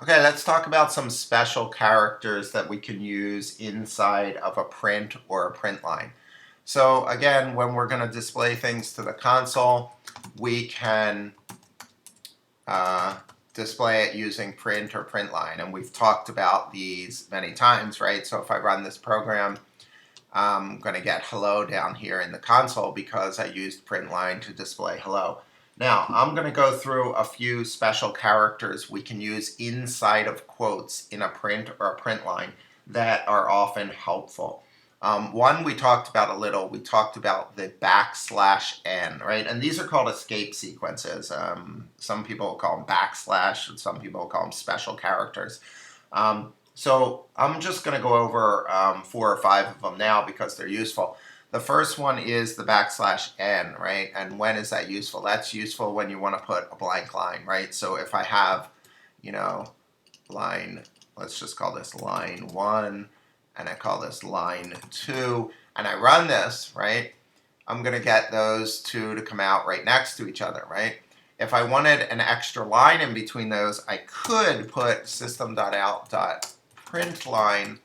Okay, let's talk about some special characters that we can use inside of a print or a print line. So again, when we're going to display things to the console, we can uh, display it using print or print line. And we've talked about these many times, right? So if I run this program, I'm going to get hello down here in the console because I used print line to display hello. Now, I'm going to go through a few special characters we can use inside of quotes in a print or a print line that are often helpful. One we talked about a little, we talked about the \n, right? And these are called escape sequences. Some people call them backslash, and some people call them special characters. So I'm just going to go over 4 or 5 of them now because they're useful. The first one is the \n, right? And when is that useful? That's useful when you want to put a blank line, right? So if I have, line, let's just call this line 1, and I call this line 2, and I run this, right? I'm going to get those two to come out right next to each other, right? If I wanted an extra line in between those, I could put system.out.println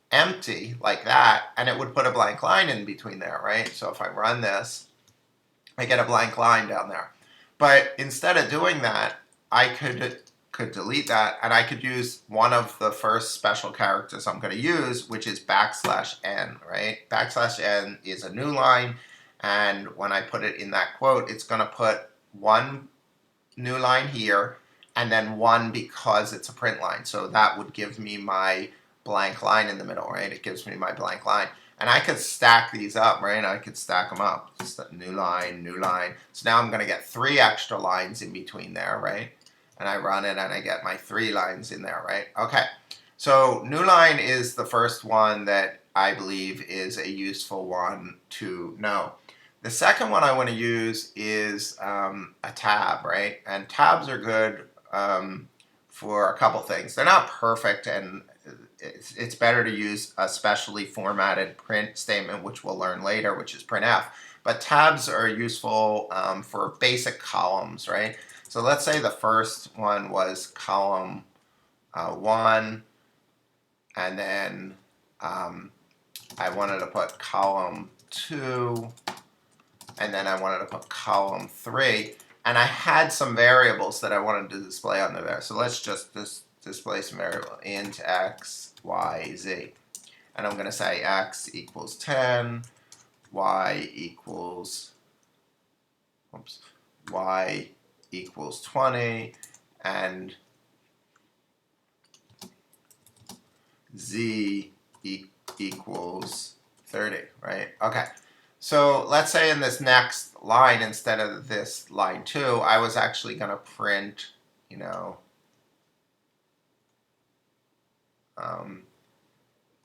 empty like that, and it would put a blank line in between there, right? So if I run this, I get a blank line down there. But instead of doing that, I could delete that, and I could use one of the first special characters I'm going to use, which is \n, right? \n is a new line, and when I put it in that quote, it's going to put one new line here, and then one because it's a print line. So that would give me my blank line in the middle, right? It gives me my blank line. And I could stack these up, right? I could stack them up. Just a new line, new line. So now I'm going to get 3 extra lines in between there, right? And I run it and I get my 3 lines in there, right? Okay. So new line is the first one that I believe is a useful one to know. The second one I want to use is a tab, right? And tabs are good for a couple things. They're not perfect, and it's better to use a specially formatted print statement, which we'll learn later, which is printf. But tabs are useful for basic columns, right? So let's say the first one was column 1, and then I wanted to put column 2, and then I wanted to put column 3, and I had some variables that I wanted to display under there. So let's just display some variable int x, y, z. And I'm going to say x equals 10, y equals 20, and z equals 30, right? Okay. So let's say in this next line, instead of this line 2, I was actually going to print,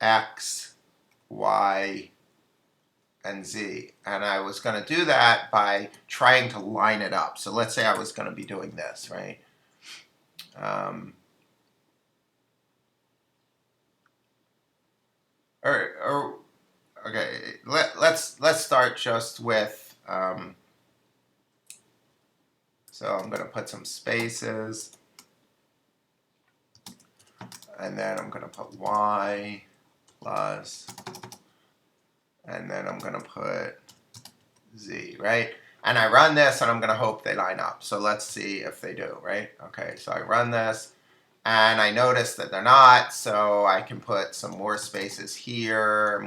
x, y, and z. And I was going to do that by trying to line it up. So let's say I was going to be doing this, right? Okay, let's start just with, so I'm going to put some spaces, and then I'm going to put y plus, and then I'm going to put z, right? And I run this, and I'm going to hope they line up. So let's see if they do, right? Okay, so I run this, and I notice that they're not, so I can put some more spaces here,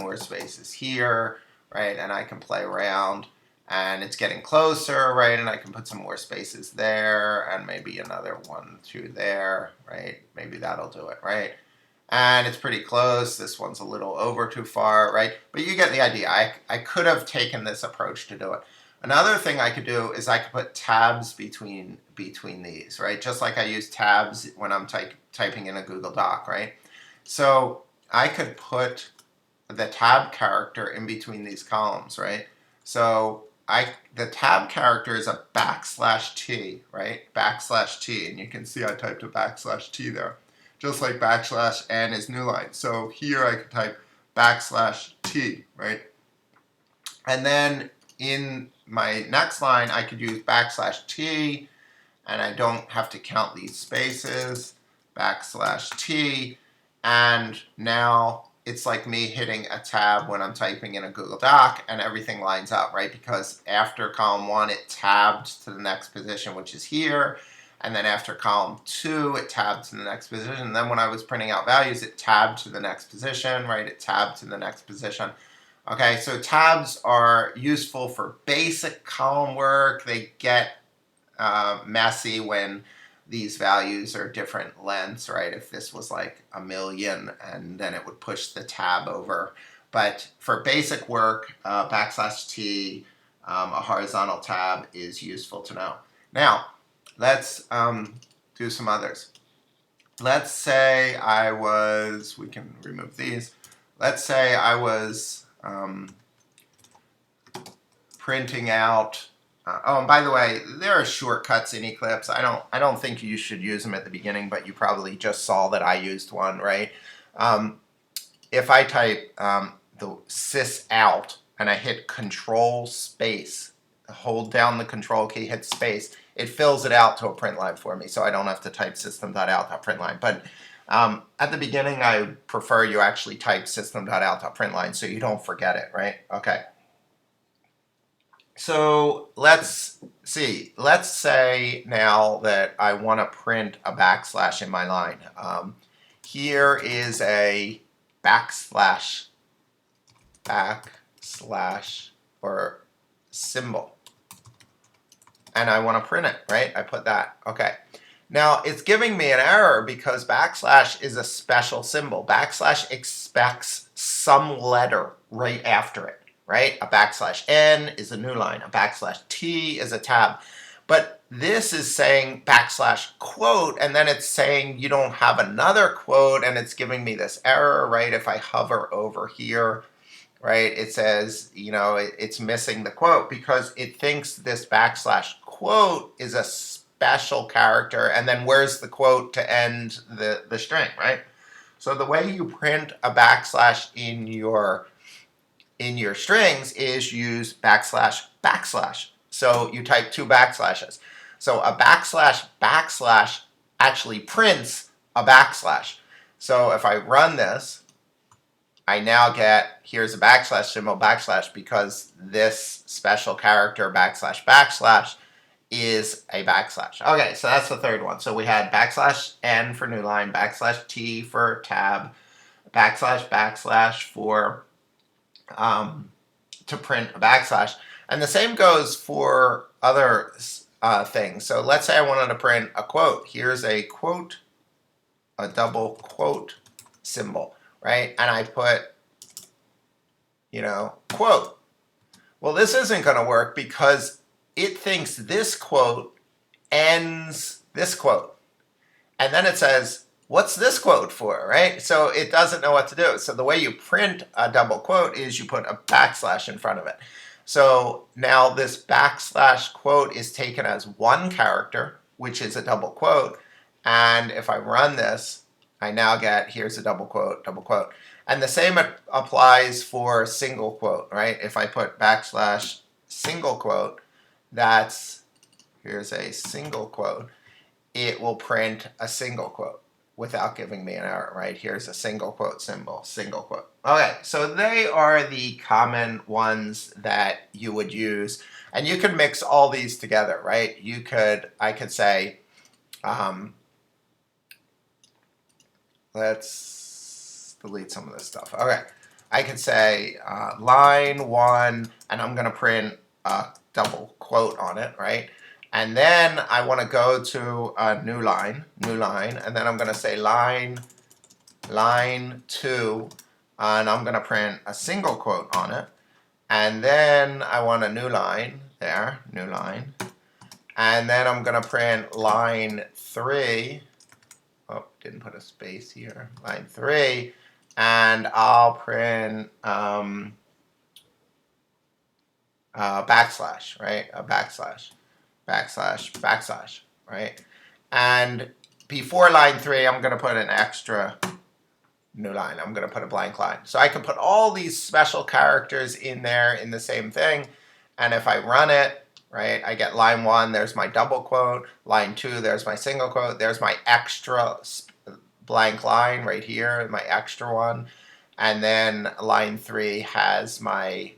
right? And I can play around, and it's getting closer, right? And I can put some more spaces there, and maybe another 1, 2 there, right? Maybe that'll do it, right? And it's pretty close. This one's a little over too far, right? But you get the idea. I could have taken this approach to do it. Another thing I could do is I could put tabs between these, right? Just like I use tabs when I'm typing in a Google Doc, right? So I could put the tab character in between these columns, right? So the tab character is a \t, right? \t, and you can see I typed a \t there, just like \n is new line. So here I could type \t, right? And then in my next line, I could use \t, and I don't have to count these spaces, \T, and now it's like me hitting a tab when I'm typing in a Google Doc, and everything lines up, right? Because after column 1, it tabbed to the next position, which is here, and then after column 2, it tabbed to the next position, and then when I was printing out values, it tabbed to the next position, right? It tabbed to the next position. Okay, so tabs are useful for basic column work. They get messy when these values are different lengths, right? If this was like 1,000,000, and then it would push the tab over. But for basic work, \T, a horizontal tab is useful to know. Now, let's do some others. Let's say I was, we can remove these. Let's say I was printing out. Oh, and by the way, there are shortcuts in Eclipse. I don't think you should use them at the beginning, but you probably just saw that I used one, right? If I type the sys out and I hit Control space, hold down the Control key, hit space, it fills it out to a print line for me, so I don't have to type system.out.println. But at the beginning, I prefer you actually type system.out.println so you don't forget it, right? Okay. So let's see. Let's say now that I want to print a backslash in my line. Here is a backslash or symbol. And I want to print it, right? I put that. Okay. Now, it's giving me an error because backslash is a special symbol. Backslash expects some letter right after it, right? A \n is a new line. A \t is a tab. But this is saying \quote, and then it's saying you don't have another quote, and it's giving me this error, right? If I hover over here, right, it says, you know, it's missing the quote because it thinks this \quote is a special character, and then where's the quote to end the string, right? So the way you print a backslash in your strings is use \\. So you type 2 backslashes. So a \\, actually prints a backslash. So if I run this, I now get, here's a backslash symbol, backslash, because this special character \\, is a backslash. Okay, so that's the third one. So we had \n for new line, \t for tab, \\, for to print a backslash. And the same goes for other things. So let's say I wanted to print a quote. Here's a quote, a double quote symbol, right? And I put, you know, quote. Well, this isn't going to work because it thinks this quote ends this quote. And then it says, what's this quote for, right? So it doesn't know what to do. So the way you print a double quote is you put a backslash in front of it. So now this \quote is taken as one character, which is a double quote. And if I run this, I now get, here's a double quote, double quote. And the same applies for single quote, right? If I put \single quote, here's a single quote, it will print a single quote without giving me an error, right? Here's a single quote symbol, single quote. Okay, so they are the common ones that you would use. And you can mix all these together, right? I could say, let's delete some of this stuff. Okay, I could say line 1, and I'm going to print a double quote on it, right? And then I want to go to a new line, and then I'm going to say line 2, and I'm going to print a single quote on it. And then I want a new line there, new line. And then I'm going to print line 3. Oh, didn't put a space here. Line 3. And I'll print backslash, right? A backslash, right? And before line 3, I'm going to put an extra new line. I'm going to put a blank line. So I can put all these special characters in there in the same thing. And if I run it, right? I get line 1, there's my double quote. Line 2, there's my single quote. There's my extra blank line right here, my extra one. And then line 3 has my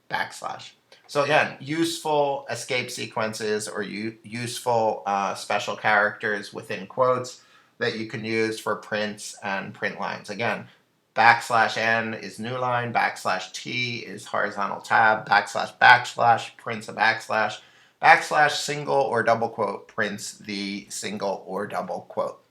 backslash. So again, useful escape sequences or useful special characters within quotes that you can use for prints and print lines. Again, backslash n is new line, backslash t is horizontal tab, backslash prints a backslash, backslash single or double quote prints the single or double quote.